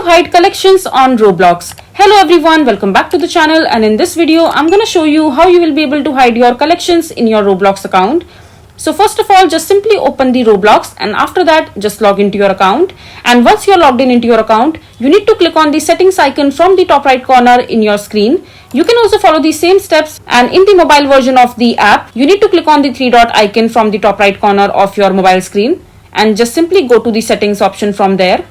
to hide collections on Roblox. Hello everyone, welcome back to the channel, and in this video I'm going to show you how you will be able to hide your collections in your Roblox account. So first of all, just simply open the Roblox, and after that just log into your account. And once you're logged into your account, you need to click on the settings icon from the top right corner in your screen. You can also follow the same steps, and in the mobile version of the app, you need to click on the three dot icon from the top right corner of your mobile screen and just simply go to the settings option from there.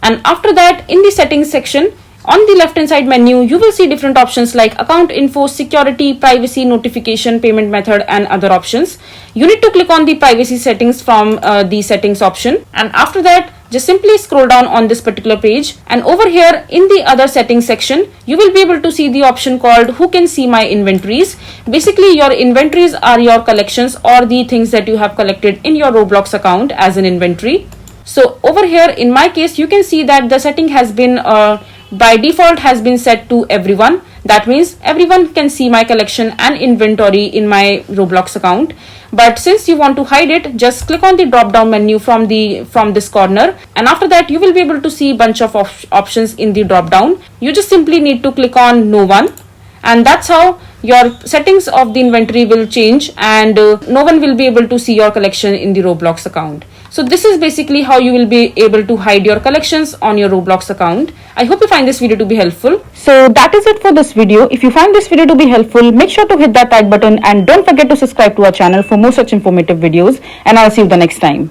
And after that, in the settings section, on the left hand side menu, you will see different options like account info, security, privacy, notification, payment method and other options. You need to click on the privacy settings from the settings option, and after that just simply scroll down on this particular page, and over here in the other settings section you will be able to see the option called who can see my inventories. Basically your inventories are your collections or the things that you have collected in your Roblox account as an inventory. So over here in my case, you can see that the setting has been by default has been set to everyone. That means everyone can see my collection and inventory in my Roblox account. But since you want to hide it, just click on the drop down menu from this corner, and after that you will be able to see bunch of options in the drop down. You just simply need to click on no one, and that's how your settings of the inventory will change, and no one will be able to see your collection in the Roblox account. So this is basically how you will be able to hide your collections on your Roblox account. I hope you find this video to be helpful. So that is it for this video. If you find this video to be helpful, make sure to hit that like button and don't forget to subscribe to our channel for more such informative videos, and I'll see you the next time.